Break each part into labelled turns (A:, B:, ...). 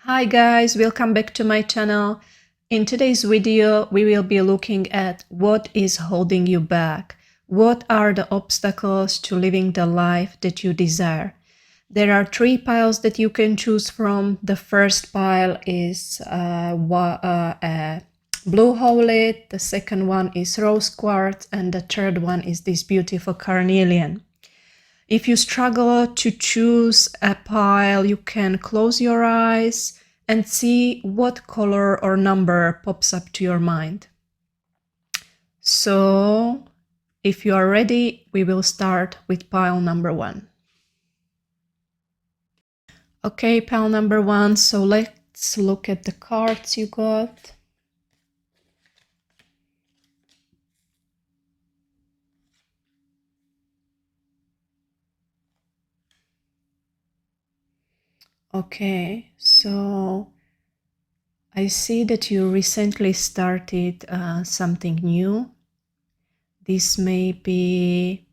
A: Hi guys, welcome back to my channel. In today's video, we will be looking at what is holding you back. What are the obstacles to living the life that you desire? There are three piles that you can choose from. The first pile is blue howlite, the second one is rose quartz, and the third one is this beautiful carnelian. If you struggle to choose a pile, you can close your eyes and see what color or number pops up to your mind. So, if you are ready, we will start with pile number 1. Okay, pile number 1, so let's look at the cards you got. Okay, so I see that you recently started something new. This may be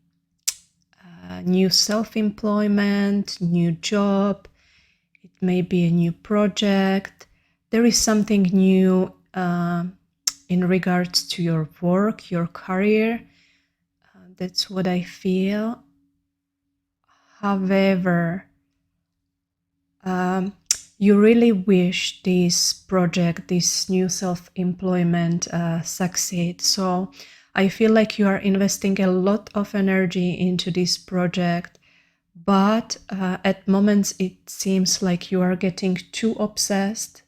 A: new self-employment, new job. It may be a new project. There is something new in regards to your work, your career. That's what I feel. However, you really wish this project, this new self-employment succeed. So I feel like you are investing a lot of energy into this project, but at moments it seems like you are getting too obsessed.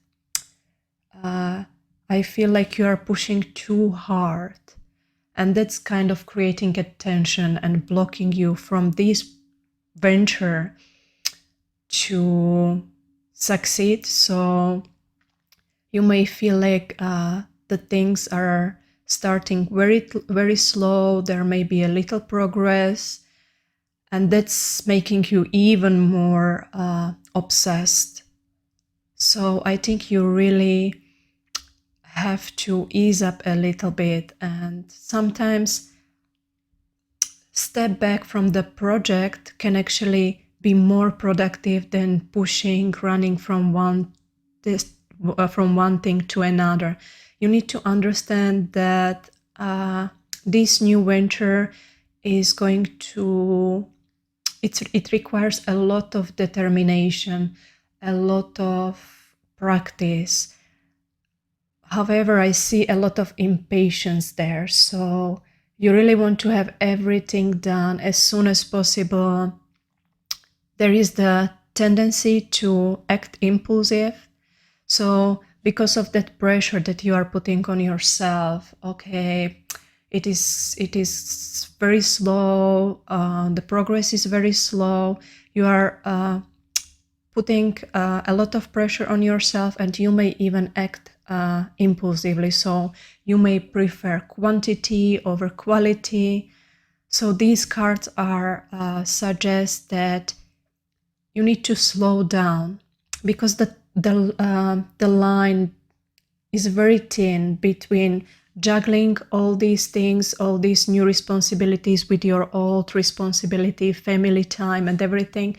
A: I feel like you are pushing too hard, and that's kind of creating a tension and blocking you from this venture to succeed. So you may feel like the things are starting very slow. There may be a little progress, and that's making you even more obsessed. So I think you really have to ease up a little bit and sometimes step back from the project can actually be more productive than pushing, running from one thing to another. You need to understand that this new venture is going to, it requires a lot of determination, a lot of practice. However, I see a lot of impatience there. So you really want to have everything done as soon as possible. There is the tendency to act impulsive. So because of that pressure that you are putting on yourself, okay, it is very slow. The progress is very slow. You are putting a lot of pressure on yourself, and you may even act impulsively. So you may prefer quantity over quality. So these cards are suggest that you need to slow down, because the line is very thin between juggling all these things, all these new responsibilities with your old responsibility, family time and everything.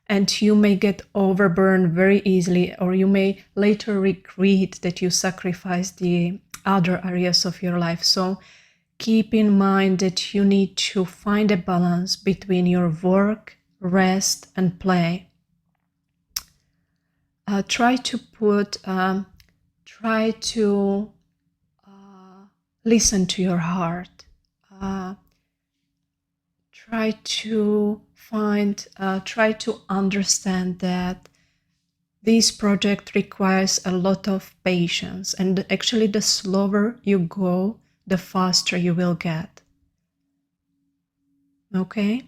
A: And you may get overburned very easily, or you may later regret that you sacrificed the other areas of your life. So keep in mind that you need to find a balance between your work, rest, and play. Try to listen to your heart. Try to understand that this project requires a lot of patience, and actually the slower you go, the faster you will get. Okay?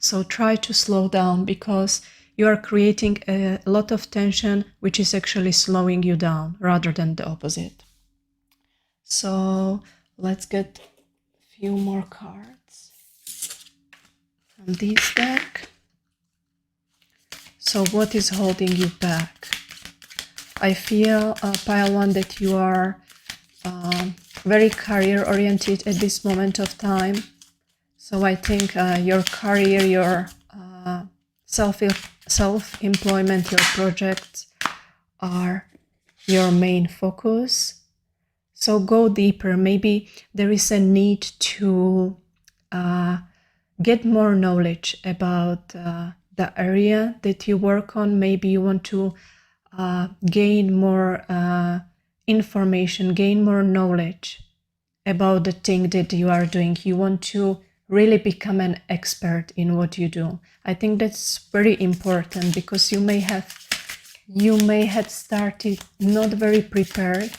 A: So try to slow down, because you are creating a lot of tension, which is actually slowing you down rather than the opposite. So let's get a few more cards from this deck. So what is holding you back? I feel, pile 1, that you are very career oriented at this moment of time. So I think your career, your self-employment, your projects are your main focus. So go deeper. Maybe there is a need to get more knowledge about the area that you work on. Maybe you want to gain more information, gain more knowledge about the thing that you are doing. You want to really become an expert in what you do. I think that's very important, because you may have started not very prepared.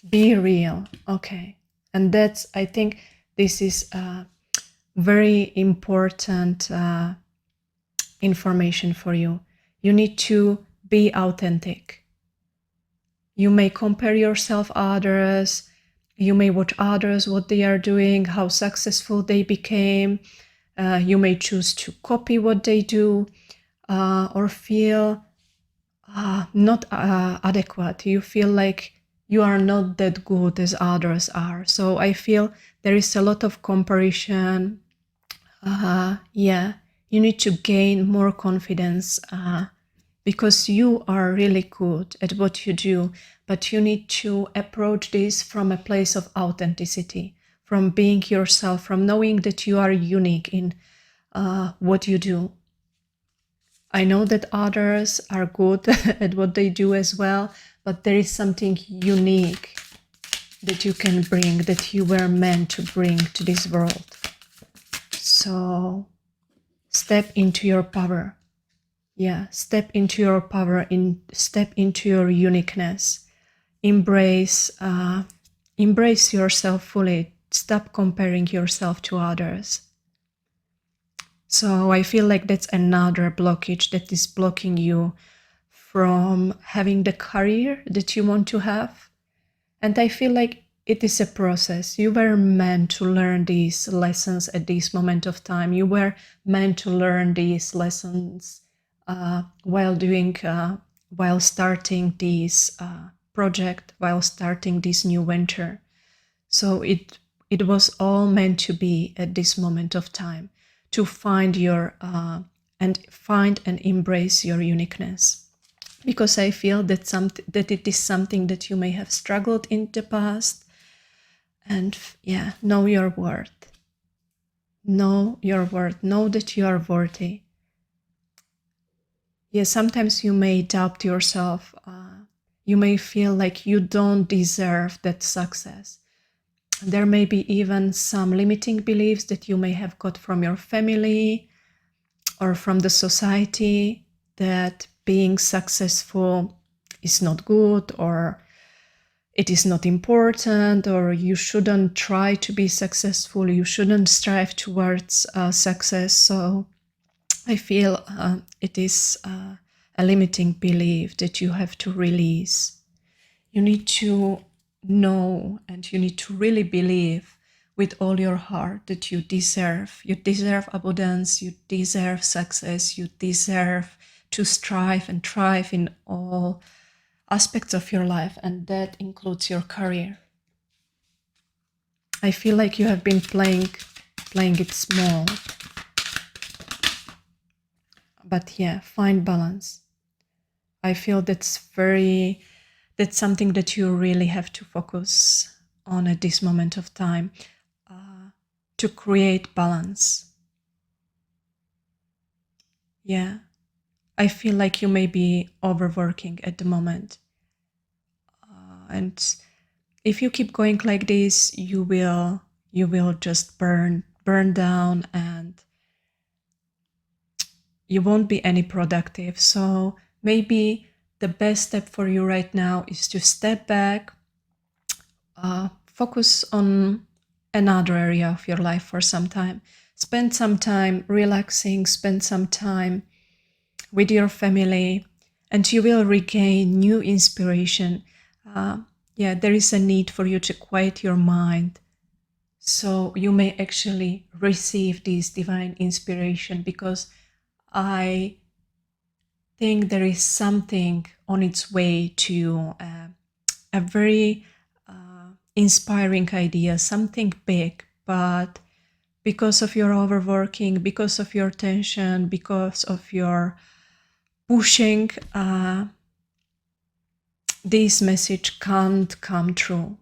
A: Be real. Okay. And that's, I think this is very important information for you. You need to be authentic. You may compare yourself others. You may watch others, what they are doing, how successful they became. You may choose to copy what they do, or feel not adequate. You feel like you are not that good as others are. So I feel there is a lot of comparison. Yeah, you need to gain more confidence, because you are really good at what you do, but you need to approach this from a place of authenticity, from being yourself, from knowing that you are unique in what you do. I know that others are good at what they do as well, but there is something unique that you can bring, that you were meant to bring to this world. So step into your power. Yeah, step into your power, step into your uniqueness. Embrace yourself fully. Stop comparing yourself to others. So I feel like that's another blockage that is blocking you from having the career that you want to have. And I feel like it is a process. You were meant to learn these lessons at this moment of time. You were meant to learn these lessons while starting this project, while starting this new venture. So it was all meant to be at this moment of time, to find your and embrace your uniqueness. Because I feel that it is something that you may have struggled in the past. And yeah, know your worth. Know your worth. Know that you are worthy. Yeah, sometimes you may doubt yourself. You may feel like you don't deserve that success. There may be even some limiting beliefs that you may have got from your family or from the society, that being successful is not good, or it is not important, or you shouldn't try to be successful, you shouldn't strive towards success. So I feel it is a limiting belief that you have to release. You need to know, and you need to really believe with all your heart that you deserve. You deserve abundance, you deserve success, you deserve to strive and thrive in all aspects of your life, and that includes your career. I feel like you have been playing it small. But yeah, find balance. I feel that's something that you really have to focus on at this moment of time, to create balance. Yeah, I feel like you may be overworking at the moment. And if you keep going like this, you will just burn down, and you won't be any productive. So maybe the best step for you right now is to step back, focus on another area of your life for some time. Spend some time relaxing, spend some time with your family, and you will regain new inspiration. Yeah, there is a need for you to quiet your mind, so you may actually receive this divine inspiration, because I think there is something on its way to a very inspiring idea, something big, but because of your overworking, because of your tension, because of your pushing, this message can't come true.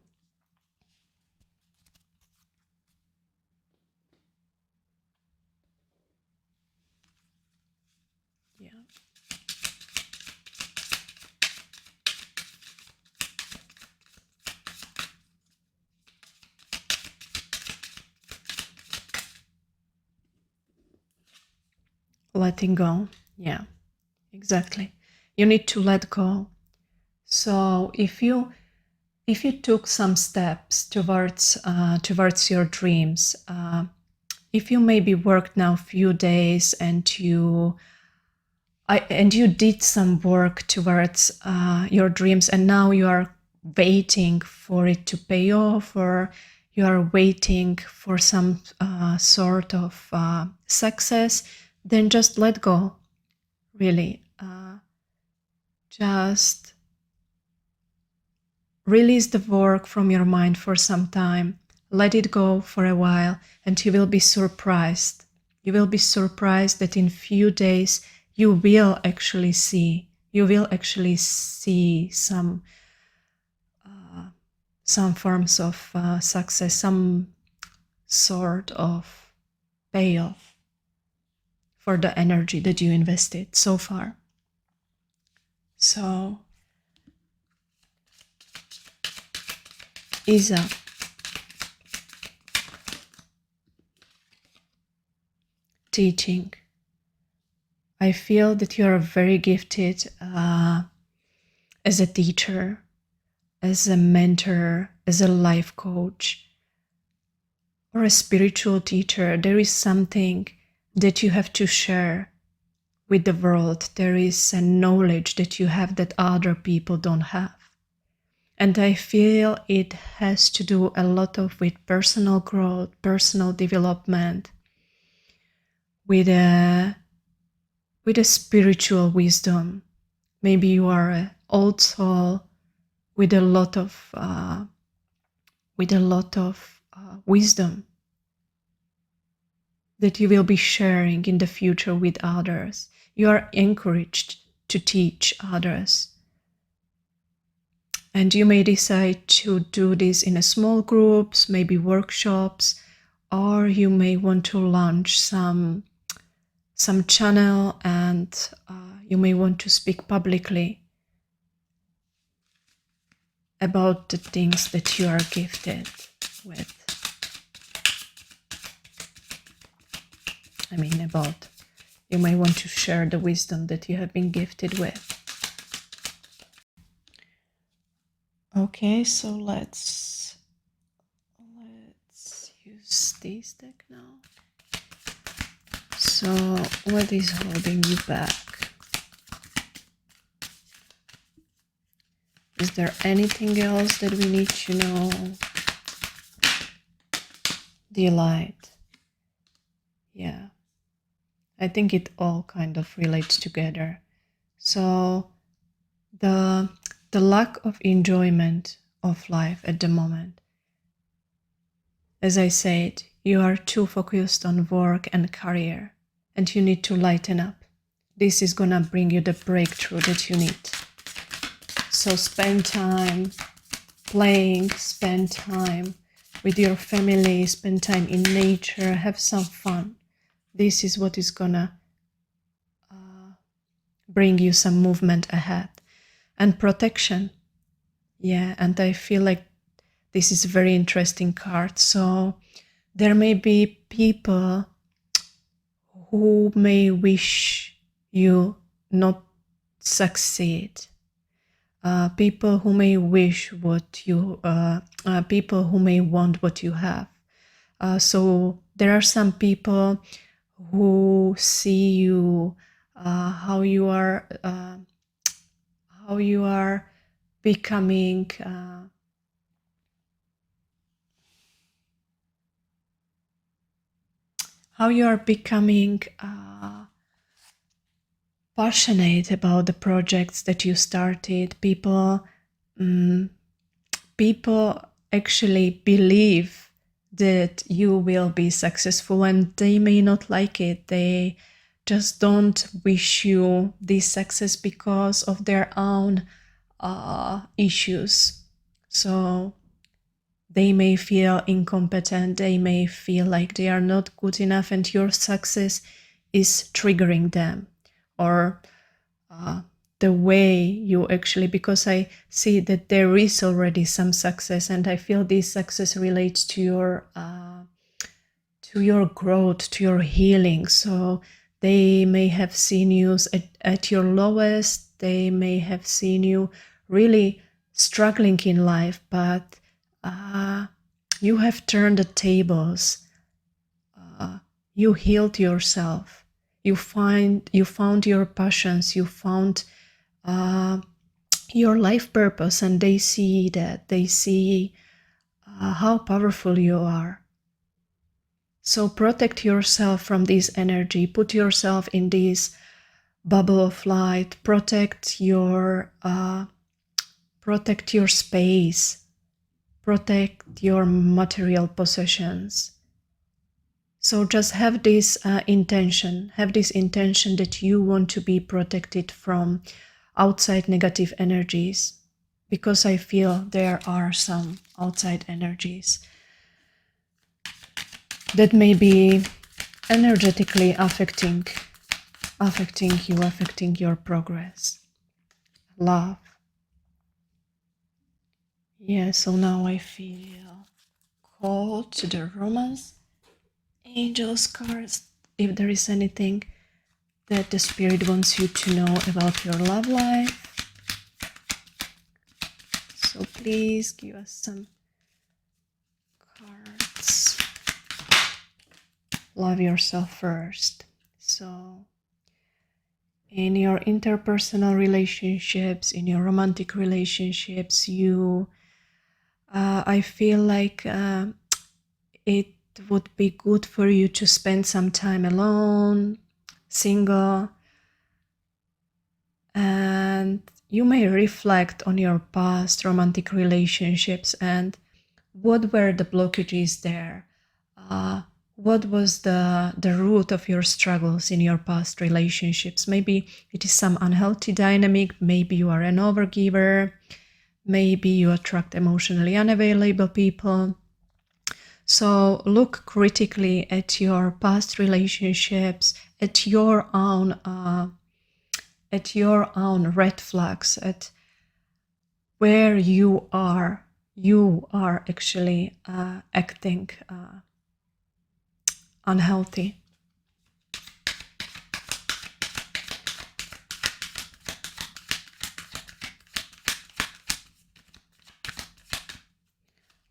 A: Yeah. Letting go. Yeah, exactly. You need to let go. So if you took some steps towards your dreams, if you maybe worked now a few days and you did some work towards your dreams, and now you are waiting for it to pay off, or you are waiting for some sort of success, then just let go. Really, just release the work from your mind for some time. Let it go for a while, and you will be surprised. You will be surprised that in few days you will actually see some forms of success, some sort of payoff for the energy that you invested so far. So, Isa, teaching. I feel that you are very gifted as a teacher, as a mentor, as a life coach, or a spiritual teacher. There is something that you have to share with the world. There is a knowledge that you have that other people don't have. And I feel it has to do a lot with personal growth, personal development, with a spiritual wisdom. Maybe you are an old soul with a lot of wisdom that you will be sharing in the future with others. You are encouraged to teach others. And you may decide to do this in a small groups, maybe workshops, or you may want to launch some channel, and you may want to speak publicly about the things that you are gifted with. You may want to share the wisdom that you have been gifted with. Okay, so let's use this deck now. So, what is holding you back? Is there anything else that we need to know? The light. Yeah. I think it all kind of relates together. So, the lack of enjoyment of life at the moment. As I said, you are too focused on work and career, and you need to lighten up. This is gonna bring you the breakthrough that you need. So spend time playing, spend time with your family, spend time in nature, have some fun. This is what is gonna bring you some movement ahead. And protection. Yeah, and I feel like this is a very interesting card. So there may be people who may wish you not succeed. People who may wish people who may want what you have. So there are some people who see you, how you are becoming passionate about the projects that you started. People actually believe that you will be successful, and they may not like it. They just don't wish you this success because of their own issues. So they may feel incompetent, they may feel like they are not good enough, and your success is triggering them. Or the way you actually, because I see that there is already some success, and I feel this success relates to your growth, to your healing. So they may have seen you at your lowest, they may have seen you really struggling in life, but you have turned the tables. You healed yourself. You found your passions. You found your life purpose, and they see that. They see how powerful you are. So protect yourself from this energy. Put yourself in this bubble of light. Protect your space. Protect your material possessions. So just have this intention. Have this intention that you want to be protected from outside negative energies, because I feel there are some outside energies that may be energetically affecting you, affecting your progress. Love. Yeah, so now I feel called to the Romance Angels cards. If there is anything that the Spirit wants you to know about your love life, so please give us some cards. Love yourself first. So in your interpersonal relationships, in your romantic relationships, I feel like it would be good for you to spend some time alone, single, and you may reflect on your past romantic relationships and what were the blockages there. What was the root of your struggles in your past relationships? Maybe it is some unhealthy dynamic. Maybe you are an overgiver. Maybe you attract emotionally unavailable people. So look critically at your past relationships, at your own red flags, at where you are actually acting unhealthy.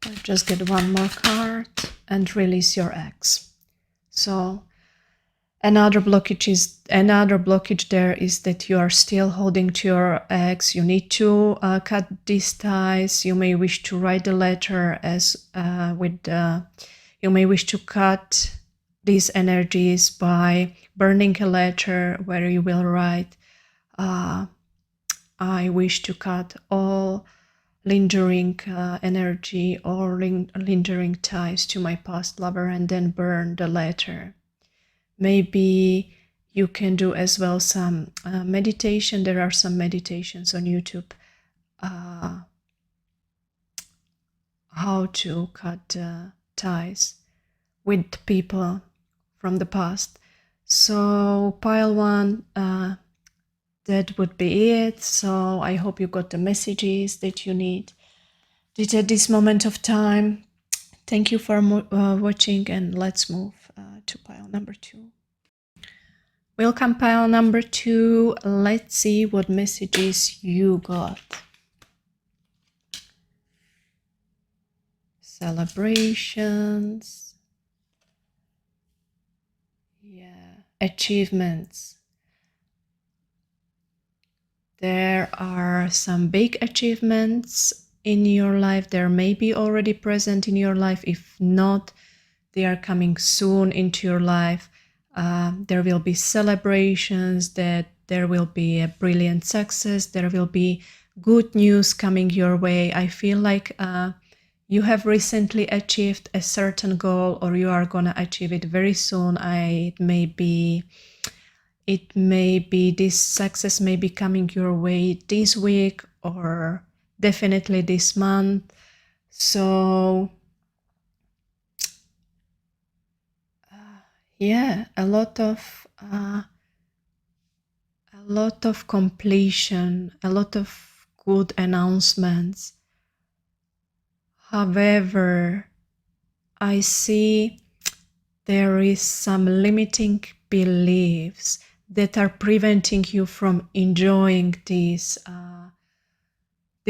A: I'll just get one more card and release your ex. So another blockage there is that you are still holding to your ex. You need to cut these ties. You may wish to write a letter you may wish to cut these energies by burning a letter where you will write, I wish to cut all lingering energy or lingering ties to my past lover, and then burn the letter. Maybe you can do as well some meditation. There are some meditations on YouTube, how to cut ties with people from the past. So pile one, that would be it. So I hope you got the messages that you need at this moment of time. Thank you for watching, and let's move to pile number 2. Welcome, pile number 2. Let's see what messages you got. Celebrations. Yeah, achievements. There are some big achievements in your life. They may be already present in your life. If not, they are coming soon into your life. There will be celebrations, that there will be a brilliant success. There will be good news coming your way. I feel like you have recently achieved a certain goal, or you are gonna achieve it very soon. It may be this success may be coming your way this week or definitely this month. So yeah, a lot of completion, a lot of good announcements. However, I see there is some limiting beliefs that are preventing you from enjoying this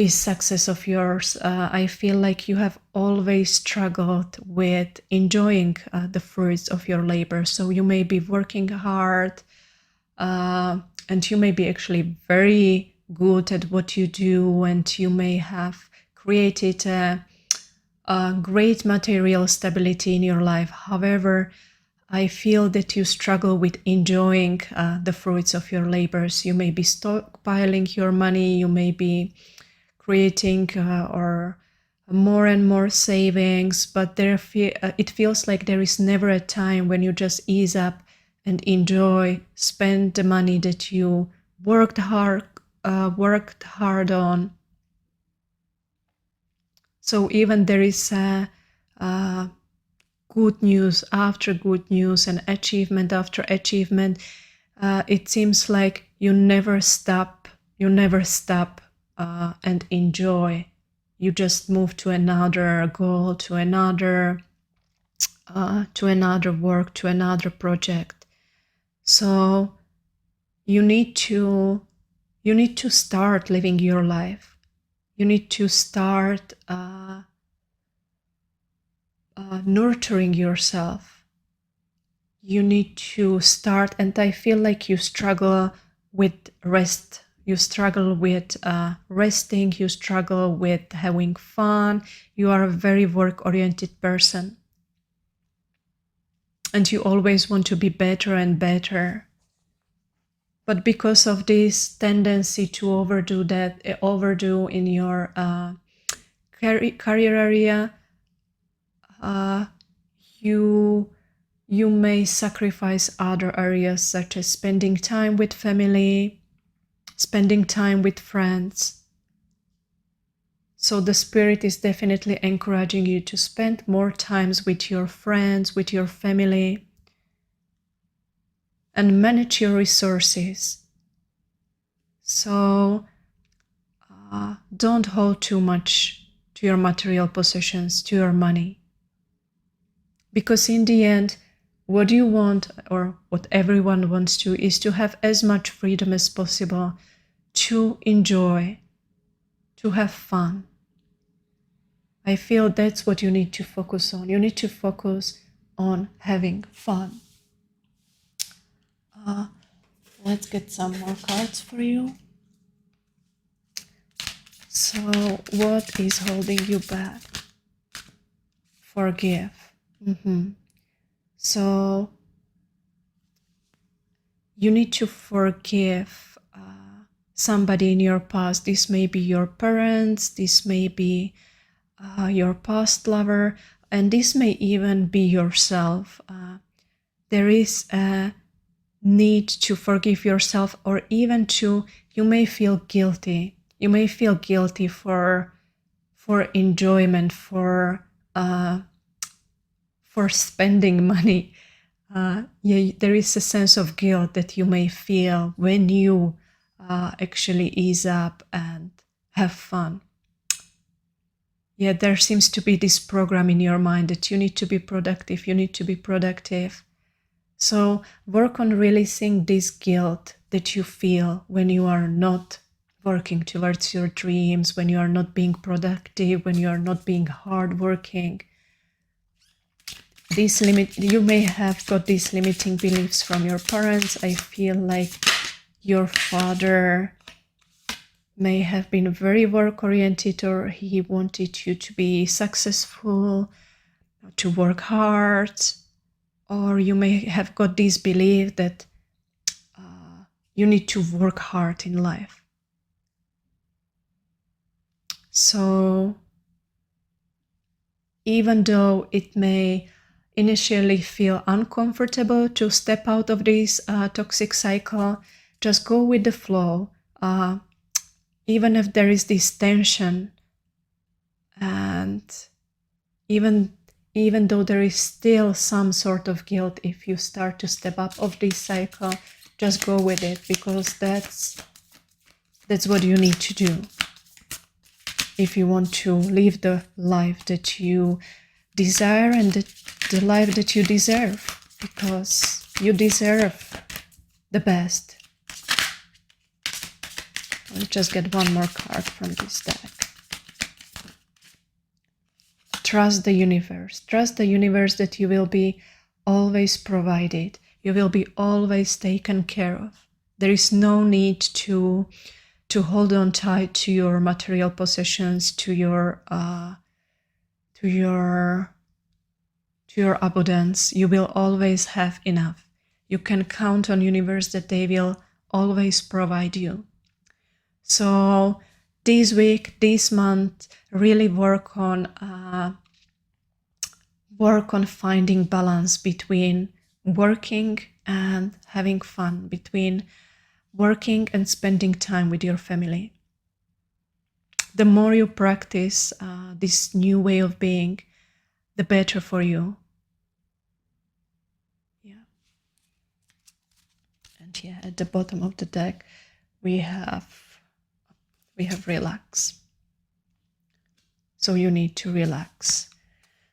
A: success of yours. I feel like you have always struggled with enjoying the fruits of your labor. So you may be working hard, and you may be actually very good at what you do, and you may have created a great material stability in your life. However, I feel that you struggle with enjoying the fruits of your labors. You may be stockpiling your money, you may be creating or more and more savings, but it feels like there is never a time when you just ease up and enjoy, spend the money that you worked hard on. So even there is good news after good news and achievement after achievement, it seems like you never stop and enjoy. You just move to another goal, to another work, to another project. So you need to start living your life. You need to start nurturing yourself. You need to start, and I feel like you struggle with rest. You struggle with resting, you struggle with having fun. You are a very work-oriented person. And you always want to be better and better. But because of this tendency to overdo in your career area, you may sacrifice other areas, such as spending time with family, spending time with friends. So the Spirit is definitely encouraging you to spend more times with your friends, with your family, and manage your resources. So don't hold too much to your material possessions, to your money. Because in the end, what you want, or what everyone wants to, is to have as much freedom as possible, to enjoy, to have fun. I feel that's what you need to focus on. You need to focus on having fun. Let's get some more cards for you. So, what is holding you back? Forgive. So, you need to forgive somebody in your past. This may be your parents, this may be your past lover, and this may even be yourself. There is a need to forgive yourself, or even you may feel guilty. You may feel guilty for enjoyment, for spending money. There is a sense of guilt that you may feel when you actually ease up and have fun. There seems to be this program in your mind that you need to be productive, you need to be productive. So work on releasing this guilt that you feel when you are not working towards your dreams, when you are not being productive, when you are not being hardworking. You may have got these limiting beliefs from your parents. I feel like your father may have been very work-oriented, or he wanted you to be successful, to work hard, or you may have got this belief that you need to work hard in life. So even though it may initially feel uncomfortable to step out of this toxic cycle, just go with the flow. Even if there is this tension, and even though there is still some sort of guilt if you start to step up of this cycle, just go with it, because that's what you need to do if you want to live the life that you desire and the life that you deserve, because you deserve the best. Let's just get one more card from this deck. Trust the universe. Trust the universe that you will be always provided. You will be always taken care of. There is no need to hold on tight to your material possessions, to your abundance. You will always have enough. You can count on universe that they will always provide you. So this week, this month, really work on finding balance between working and having fun, between working and spending time with your family. The more you practice this new way of being, the better for you. Yeah. And yeah, at the bottom of the deck, we have relax. So you need to relax,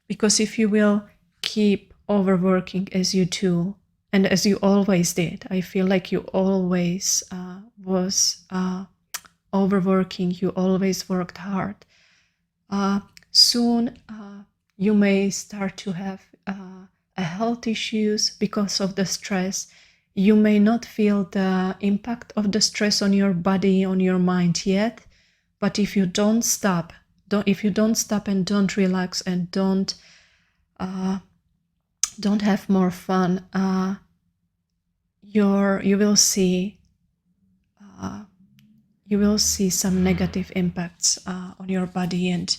A: because if you will keep overworking as you do, and as you always did, I feel like you always was overworking, you always worked hard. Soon you may start to have health issues because of the stress. You may not feel the impact of the stress on your body, on your mind yet, but if you don't stop and don't relax and don't have more fun, you will see some negative impacts on your body. And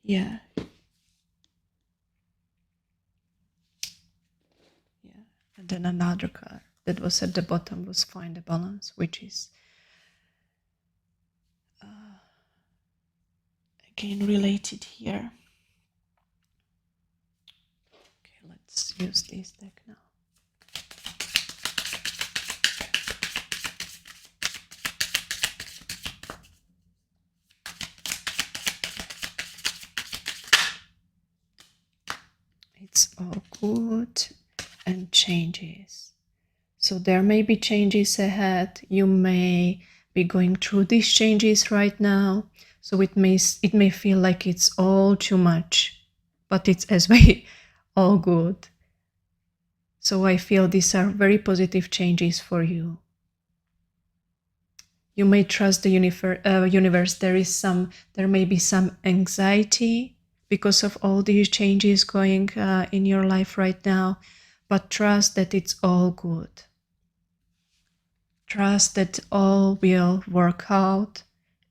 A: yeah. And then another card that was at the bottom was find a balance, which is again related here. Okay, let's use this deck now. It's all good and changes. So there may be changes ahead. You may be going through these changes right now. So it may feel like it's all too much, but it's as well all good. So I feel these are very positive changes for you. You may trust the universe. There may be some anxiety because of all these changes going in your life right now, but trust that it's all good. Trust that all will work out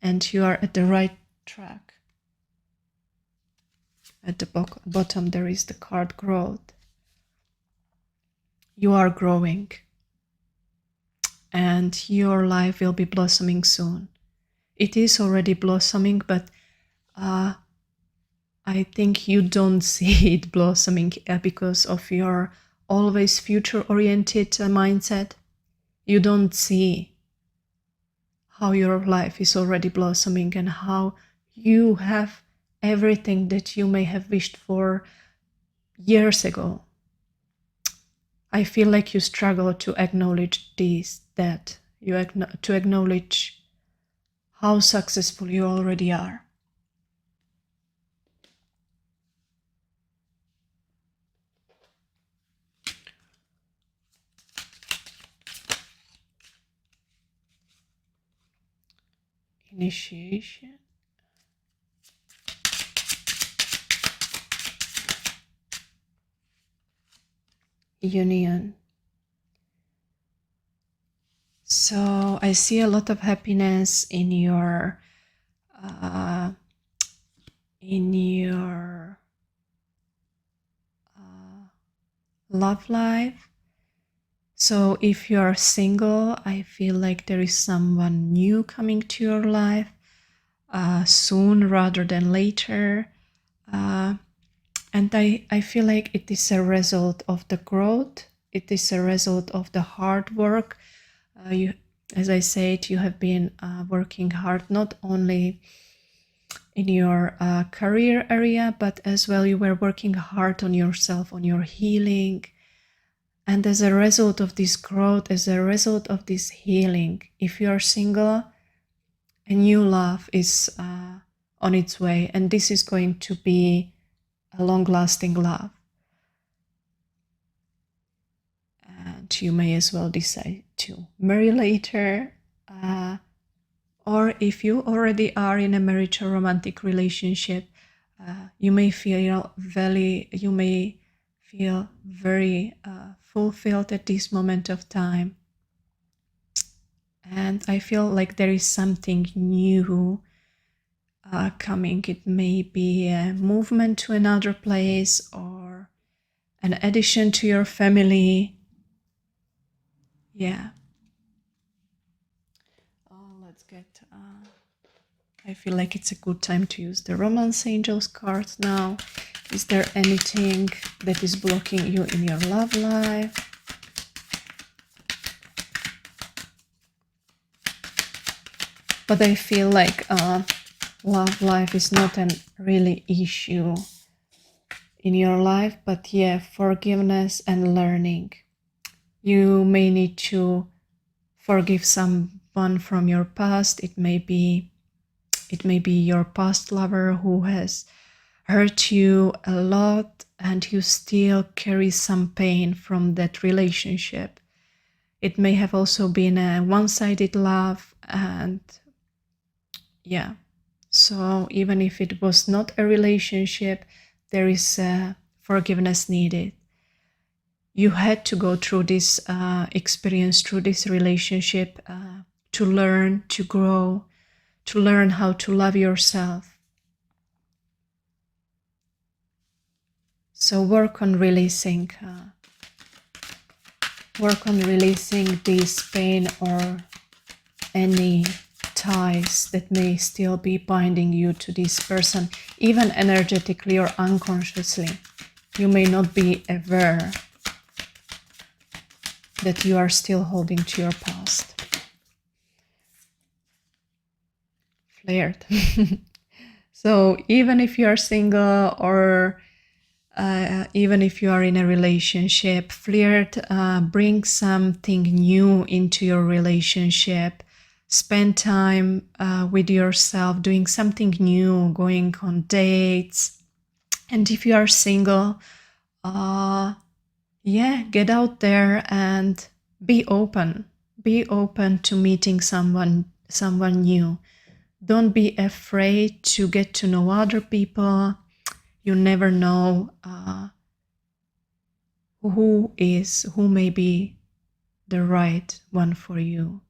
A: and you are at the right track. At the bottom there is the card growth. You are growing and your life will be blossoming soon. It is already blossoming, but I think you don't see it blossoming because of your always future-oriented mindset. You don't see how your life is already blossoming and how you have everything that you may have wished for years ago. I feel like you struggle to acknowledge to acknowledge how successful you already are. Initiation. Union. So I see a lot of happiness in your in your love life. So if you are single, I feel like there is someone new coming to your life soon rather than later. And I feel like it is a result of the growth. It is a result of the hard work. As I said, you have been working hard, not only in your career area, but as well you were working hard on yourself, on your healing. And as a result of this growth, as a result of this healing, if you are single, a new love is on its way, and this is going to be a long-lasting love. And you may as well decide to marry later, or if you already are in a marriage or romantic relationship, you may feel very fulfilled at this moment of time. And I feel like there is something new coming. It may be a movement to another place or an addition to your family. Yeah. Let's get... I feel like it's a good time to use the Romance Angels cards now. Is there anything that is blocking you in your love life? But I feel like love life is not a really issue in your life, but yeah, forgiveness and learning. You may need to forgive someone from your past. It may be your past lover who has hurt you a lot and you still carry some pain from that relationship. It may have also been a one-sided love, and yeah, so even if it was not a relationship, there is forgiveness needed. You had to go through this experience, through this relationship, to learn, to grow, to learn how to love yourself. So work on releasing this pain or any ties that may still be binding you to this person, even energetically or unconsciously. You may not be aware that you are still holding to your past. Flared. So even if you are single or even if you are in a relationship, flirt, bring something new into your relationship. Spend time with yourself, doing something new, going on dates. And if you are single, get out there and be open. Be open to meeting someone new. Don't be afraid to get to know other people. You never know who may be the right one for you.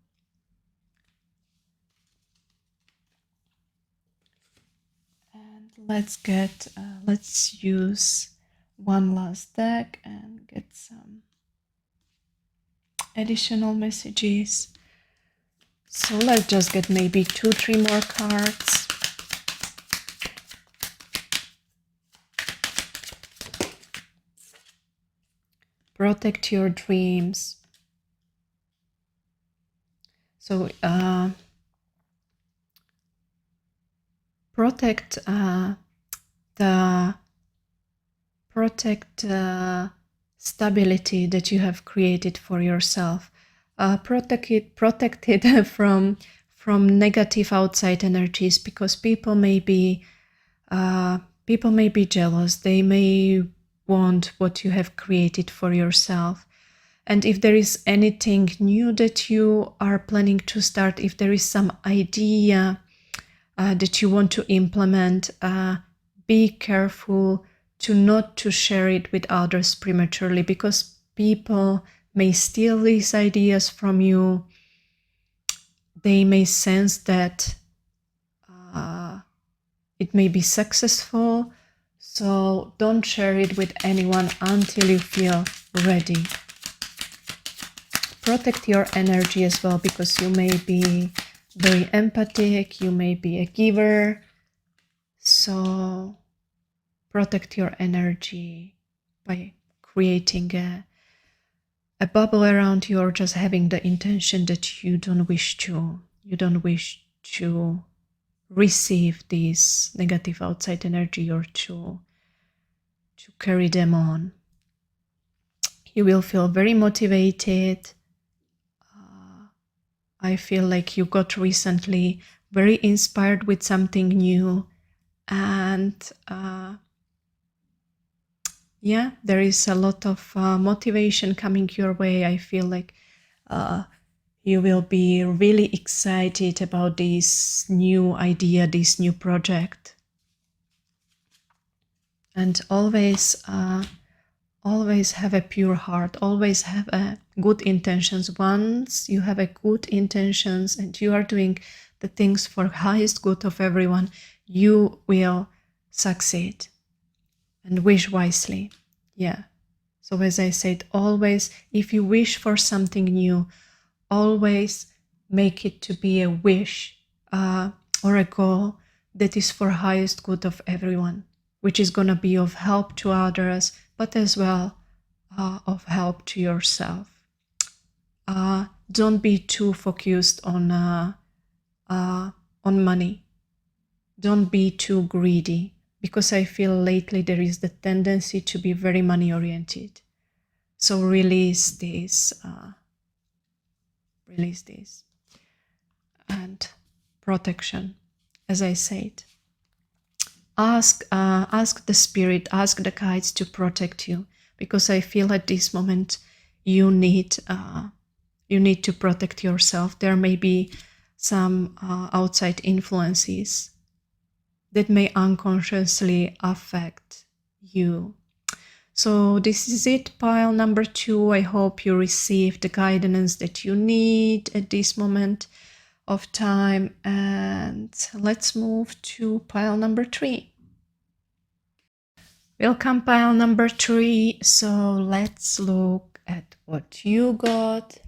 A: And let's use one last deck and get some additional messages. So let's just get maybe 2-3 more cards. Protect your dreams. So protect the stability that you have created for yourself. Protect it from negative outside energies, because people may be jealous. They may want what you have created for yourself. And if there is anything new that you are planning to start, if there is some idea that you want to implement, be careful not to share it with others prematurely, because people may steal these ideas from you. They may sense that it may be successful. So don't share it with anyone until you feel ready. Protect your energy as well, because you may be very empathic, you may be a giver. So protect your energy by creating a bubble around you, or just having the intention that you don't wish to receive this negative outside energy, or to carry them on. You will feel very motivated. I feel like you got recently very inspired with something new, and yeah, there is a lot of motivation coming your way. I feel like you will be really excited about this new idea, this new project. And always have a pure heart, always have a good intentions. Once you have a good intentions and you are doing the things for highest good of everyone, you will succeed. And wish wisely. Yeah. So as I said, always, if you wish for something new, always make it to be a wish or a goal that is for highest good of everyone, which is going to be of help to others, but as well of help to yourself. Don't be too focused on money. Don't be too greedy, because I feel lately there is the tendency to be very money oriented. So release this. And protection, as I said. Ask the spirit, ask the guides to protect you, because I feel at this moment you need to protect yourself. There may be some outside influences that may unconsciously affect you. So this is it, pile number 2. I hope you received the guidance that you need at this moment of time. And let's move to pile number 3. Welcome, pile number 3. So let's look at what you got.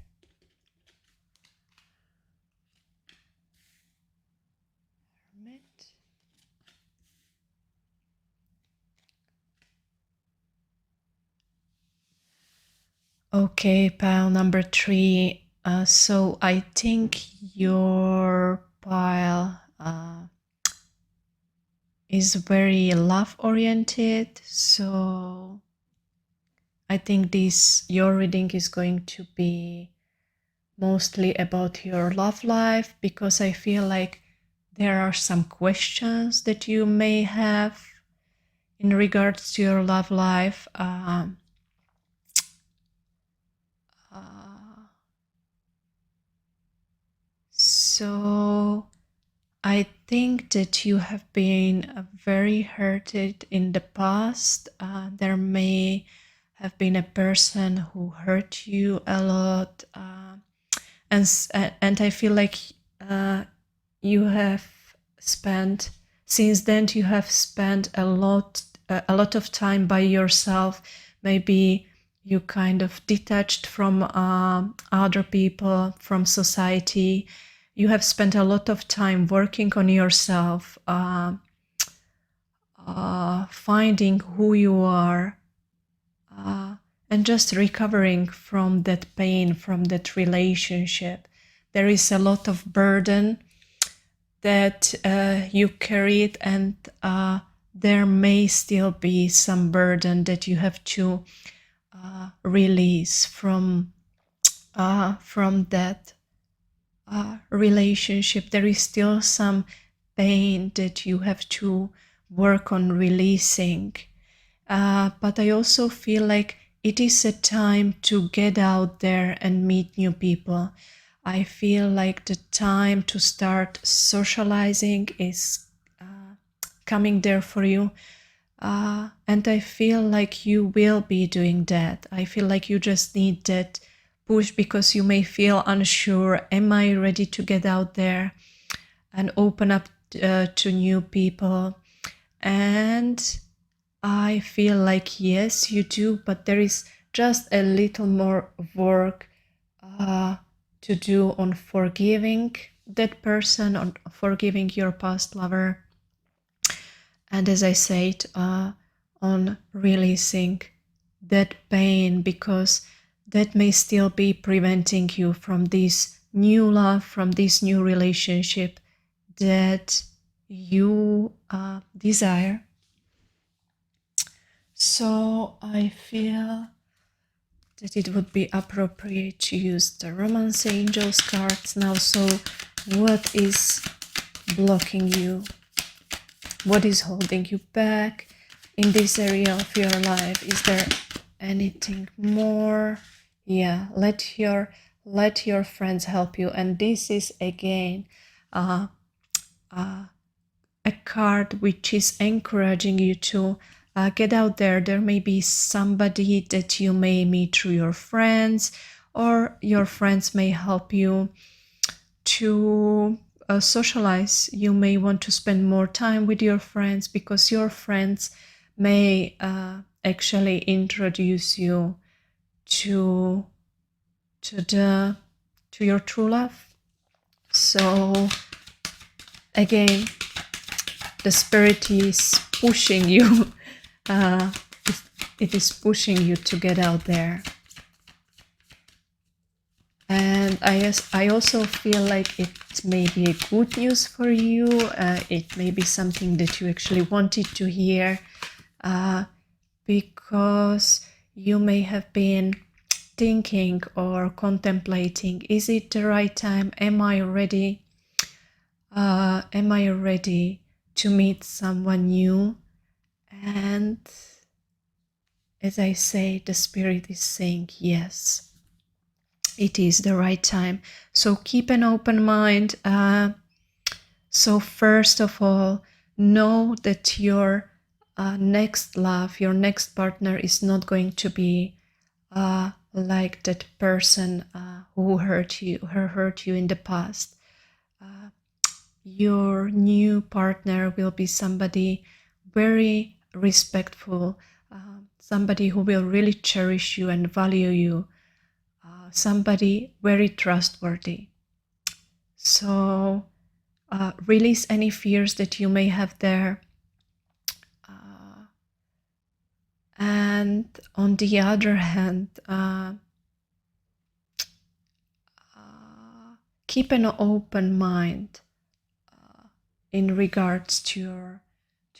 A: Okay, pile number 3. So I think your pile is very love-oriented. So I think your reading is going to be mostly about your love life, because I feel like there are some questions that you may have in regards to your love life. So I think that you have been very hurted in the past. There may have been a person who hurt you a lot, and I feel like you have spent, since then you have spent a lot of time by yourself. Maybe you kind of detached from other people, from society. You have spent a lot of time working on yourself, finding who you are, and just recovering from that pain, from that relationship. There is a lot of burden that you carried, and there may still be some burden that you have to release from that relationship. There is still some pain that you have to work on releasing. But I also feel like it is a time to get out there and meet new people. I feel like the time to start socializing is coming there for you. And I feel like you will be doing that. I feel like you just need that push, because you may feel unsure. Am I ready to get out there and open up to new people? And I feel like yes, you do, but there is just a little more work to do on forgiving that person, on forgiving your past lover. And as I said, on releasing that pain, because that may still be preventing you from this new love, from this new relationship that you desire. So I feel that it would be appropriate to use the Romance Angels cards now. So what is blocking you? What is holding you back in this area of your life? Is there anything more? Yeah, let your friends help you. And this is again a card which is encouraging you to get out there. There may be somebody that you may meet through your friends, or your friends may help you to socialize. You may want to spend more time with your friends, because your friends may actually introduce you to your true love. So again, the spirit is pushing you. It is pushing you to get out there. And I also feel like it may be a good news for you. It may be something that you actually wanted to hear, because you may have been thinking or contemplating, is it the right time? Am I ready? Am I ready to meet someone new? And as I say, the spirit is saying yes, it is the right time. So keep an open mind. So first of all, know that your next love, your next partner is not going to be like that person who hurt you in the past. Your new partner will be somebody very respectful, somebody who will really cherish you and value you, somebody very trustworthy. So release any fears that you may have there. And on the other hand, keep an open mind in regards to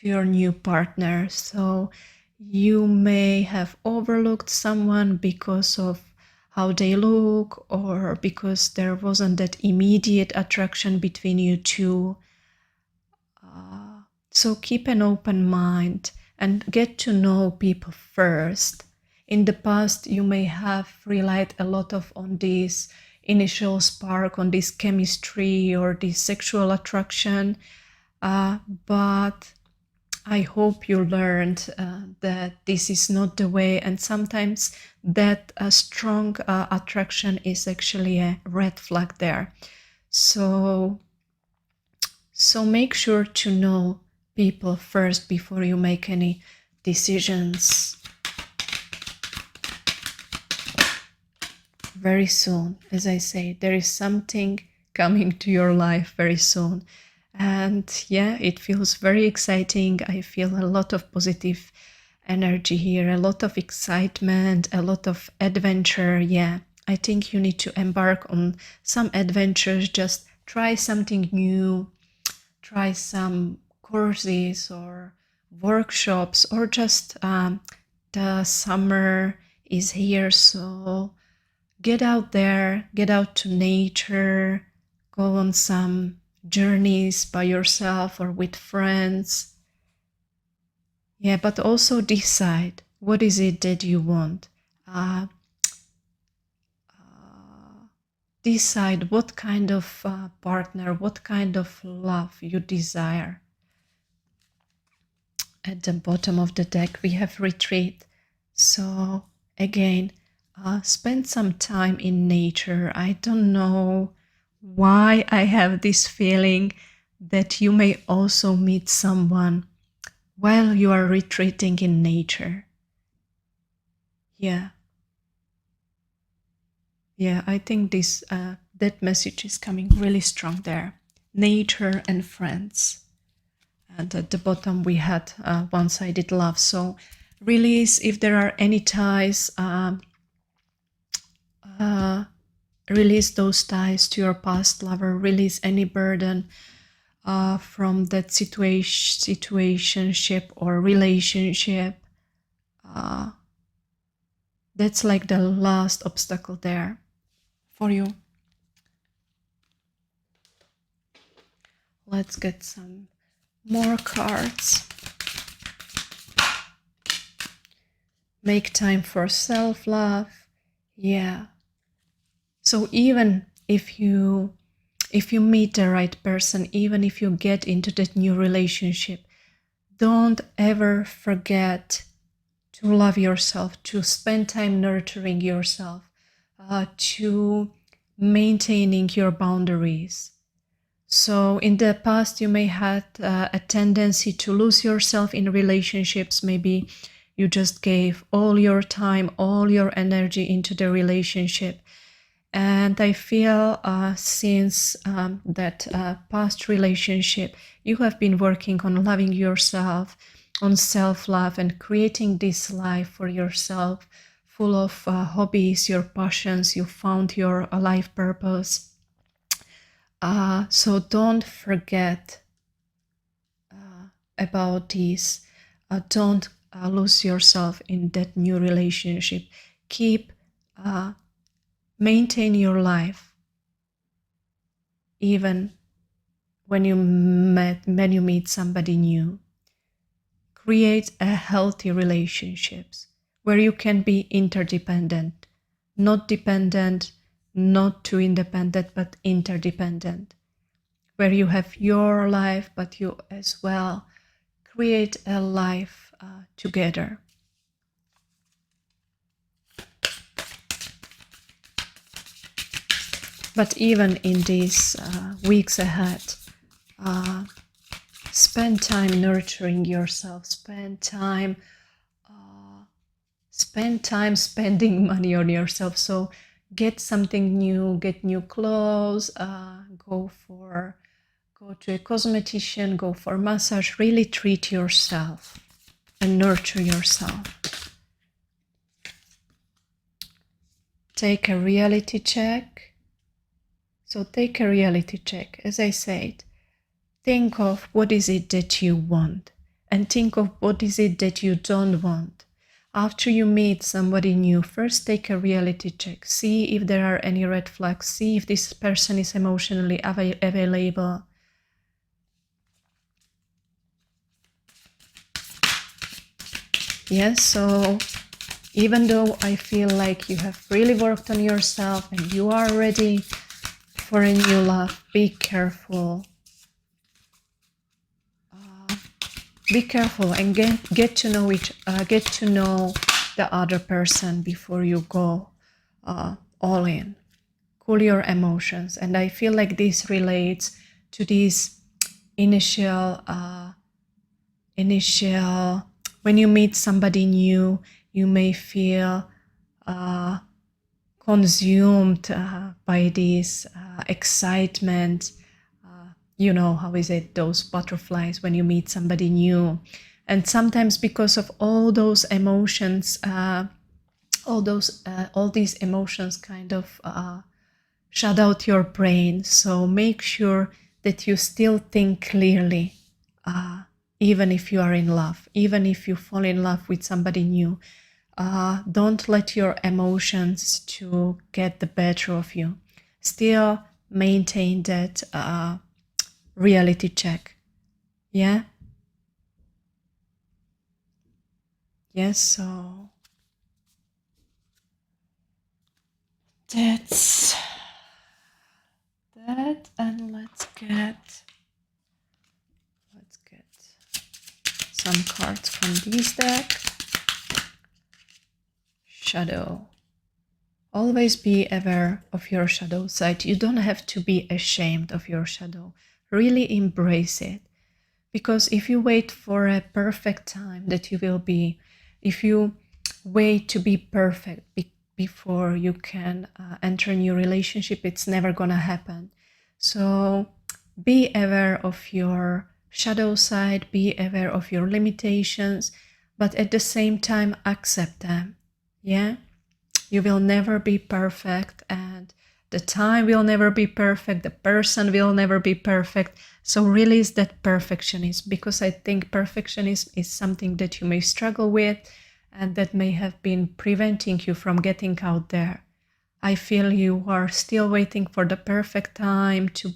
A: your new partner. So you may have overlooked someone because of how they look, or because there wasn't that immediate attraction between you two. So keep an open mind and get to know people first. In the past, you may have relied a lot on this initial spark, on this chemistry or this sexual attraction, but I hope you learned that this is not the way, and sometimes that strong attraction is actually a red flag there. So make sure to know people first before you make any decisions. Very soon, as I say, there is something coming to your life very soon. And yeah, it feels very exciting. I feel a lot of positive energy here, a lot of excitement, a lot of adventure. Yeah, I think you need to embark on some adventures. Just try something new, try some courses or workshops, or just the summer is here, so get out there, get out to nature, go on some journeys by yourself or with friends. Yeah, but also decide what is it that you want. Decide what kind of partner, what kind of love you desire. At the bottom of the deck, we have retreat. So again, spend some time in nature. I don't know why I have this feeling that you may also meet someone while you are retreating in nature. Yeah. Yeah, I think this that message is coming really strong there. Nature and friends. And at the bottom we had one-sided love. So release if there are any ties, release those ties to your past lover, release any burden from that situationship or relationship. That's like the last obstacle there for you. Let's get some more cards. Make time for self-love. Yeah. So even if you meet the right person, even if you get into that new relationship, don't ever forget to love yourself, to spend time nurturing yourself, to maintaining your boundaries. So in the past, you may have a tendency to lose yourself in relationships. Maybe you just gave all your time, all your energy into the relationship. And I feel since that past relationship, you have been working on loving yourself, on self-love, and creating this life for yourself, full of hobbies, your passions. You found your life purpose. So don't forget about this. Don't lose yourself in that new relationship. Keep maintain your life, even when you meet somebody new. Create a healthy relationships where you can be interdependent, not dependent, not too independent, but interdependent, where you have your life, but you as well create a life together. But even in these weeks ahead, spend time nurturing yourself, spend time spending money on yourself. So get something new, get new clothes, go to a cosmetician, go for massage, really treat yourself and nurture yourself. Take a reality check. So take a reality check. As I said, think of what is it that you want and think of what is it that you don't want. After you meet somebody new, first take a reality check. See if there are any red flags. See if this person is emotionally available. Yes, so even though I feel like you have really worked on yourself and you are ready for a new love, be careful. Be careful and get to know the other person before you go all in. Cool your emotions, and I feel like this relates to this initial when you meet somebody new, you may feel consumed by this excitement. You know, how is it, those butterflies when you meet somebody new. And sometimes because of all those emotions, all these emotions kind of shut out your brain. So make sure that you still think clearly, even if you are in love, even if you fall in love with somebody new. Don't let your emotions to get the better of you. Still maintain that reality check. Yeah? Yes, so that's that, and let's get some cards from this deck. Shadow. Always be aware of your shadow side. You don't have to be ashamed of your shadow. Really embrace it. Because if you wait for a perfect time that you will be, if you wait to be perfect before you can enter a new relationship, it's never gonna happen. So be aware of your shadow side, be aware of your limitations, but at the same time accept them. Yeah, you will never be perfect, and the time will never be perfect, the person will never be perfect. So release that perfectionism, because I think perfectionism is something that you may struggle with and that may have been preventing you from getting out there. I feel you are still waiting for the perfect time to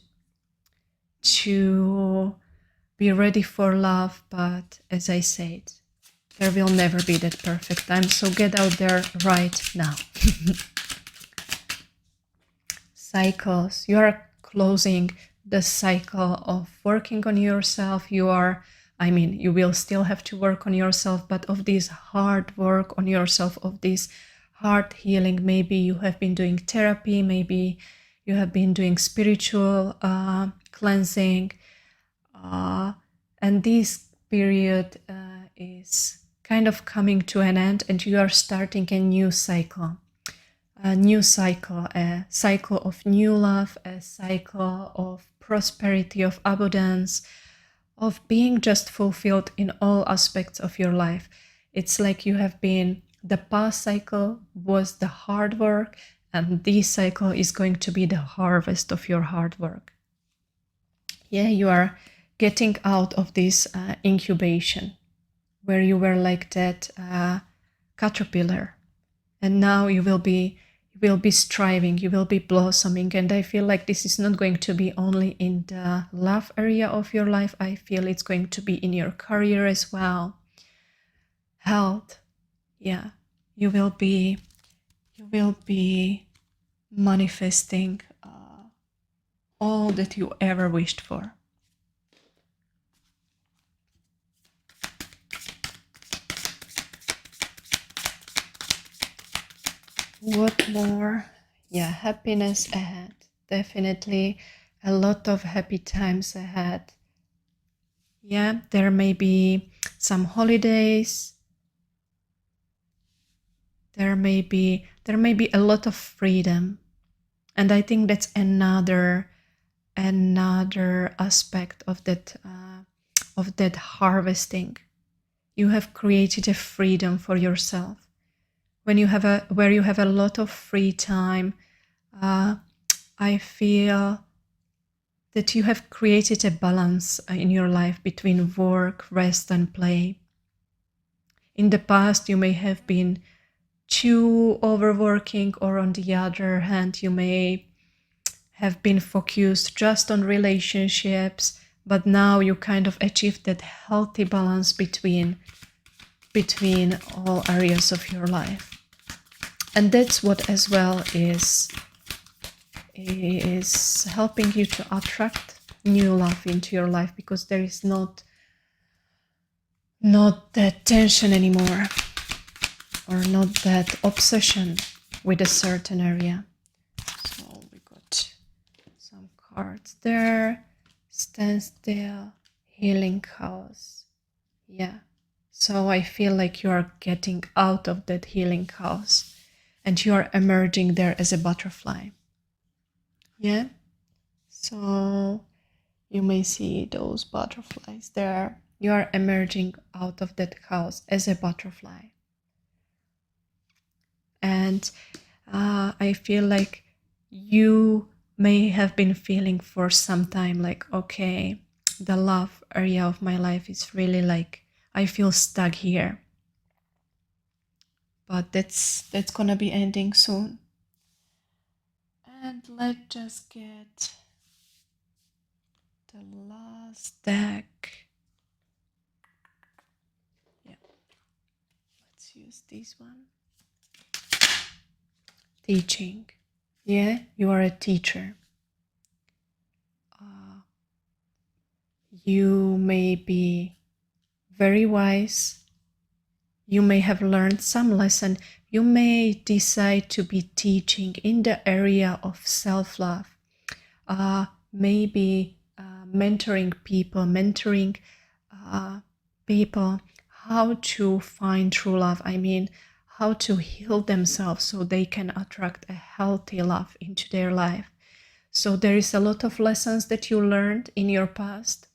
A: be ready for love, but as I said, there will never be that perfect time, so get out there right now. Cycles. You are closing the cycle of working on yourself. You will still have to work on yourself, but of this hard work on yourself, of this heart healing, maybe you have been doing therapy, maybe you have been doing spiritual cleansing, and this period is kind of coming to an end, and you are starting a new cycle. A cycle of new love, a cycle of prosperity, of abundance, of being just fulfilled in all aspects of your life. It's like the past cycle was the hard work, and this cycle is going to be the harvest of your hard work. Yeah, you are getting out of this incubation where you were like that caterpillar, and now you will be striving, you will be blossoming. And I feel like this is not going to be only in the love area of your life. I feel it's going to be in your career as well. Health. Yeah, you will be manifesting all that you ever wished for. What more? Yeah, happiness ahead. Definitely a lot of happy times ahead. Yeah, there may be some holidays. There may be a lot of freedom. And I think that's another aspect of that harvesting. You have created a freedom for yourself. Where you have a lot of free time, I feel that you have created a balance in your life between work, rest, and play. In the past, you may have been too overworking, or on the other hand, you may have been focused just on relationships, but now you kind of achieved that healthy balance between all areas of your life. And that's what as well is helping you to attract new love into your life, because there is not that tension anymore, or not that obsession with a certain area. So we got some cards there. Stand still, healing house. Yeah. So I feel like you are getting out of that healing house, and you are emerging there as a butterfly. Yeah. So you may see those butterflies there. You are emerging out of that house as a butterfly. And I feel like you may have been feeling for some time like, okay, the love area of my life is really like, I feel stuck here. But that's gonna be ending soon. And let's just get the last deck. Yeah, let's use this one. Teaching. Yeah, you are a teacher. You may be very wise. You may have learned some lesson. You may decide to be teaching in the area of self-love. Maybe mentoring people, mentoring people how to find true love. I mean, how to heal themselves so they can attract a healthy love into their life. So there is a lot of lessons that you learned in your past.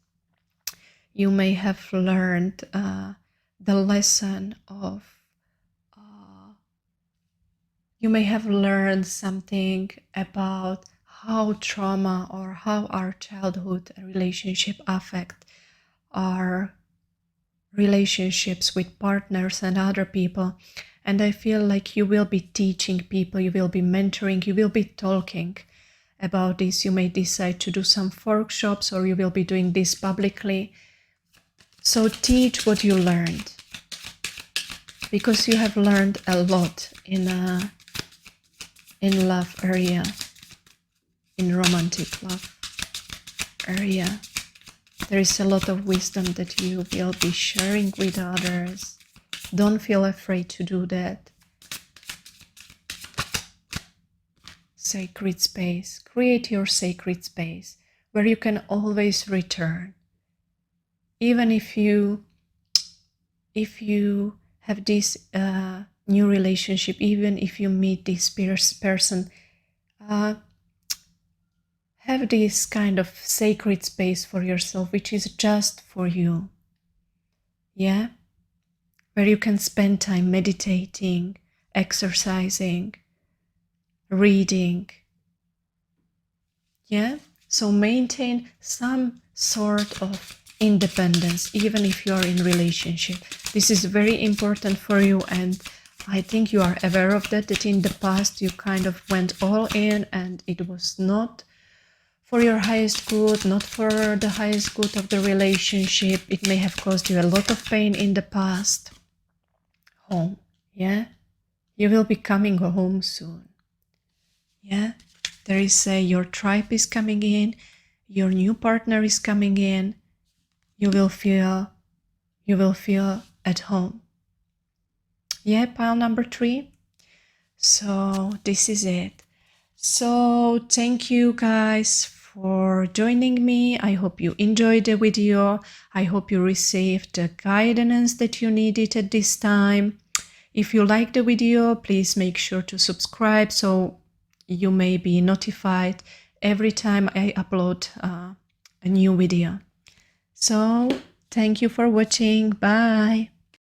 A: You may have learned the lesson of, you may have learned something about how trauma or how our childhood relationship affect our relationships with partners and other people. And I feel like you will be teaching people, you will be mentoring, you will be talking about this. You may decide to do some workshops, or you will be doing this publicly. So teach what you learned, because you have learned a lot in love area, in romantic love area. There is a lot of wisdom that you will be sharing with others. Don't feel afraid to do that. Sacred space. Create your sacred space where you can always return. Even if you have this new relationship, even if you meet this person, have this kind of sacred space for yourself, which is just for you. Yeah? Where you can spend time meditating, exercising, reading. Yeah? So maintain some sort of independence, even if you are in relationship. This is very important for you, and I think you are aware of that in the past you kind of went all in and it was not for your highest good, not for the highest good of the relationship. It may have caused you a lot of pain in the past. Home, yeah? You will be coming home soon. Yeah? There is your tribe is coming in, your new partner is coming in. You will feel at home. Yeah, pile number 3. So this is it. So thank you guys for joining me. I hope you enjoyed the video. I hope you received the guidance that you needed at this time. If you like the video, please make sure to subscribe so you may be notified every time I upload a new video. So thank you for watching. Bye.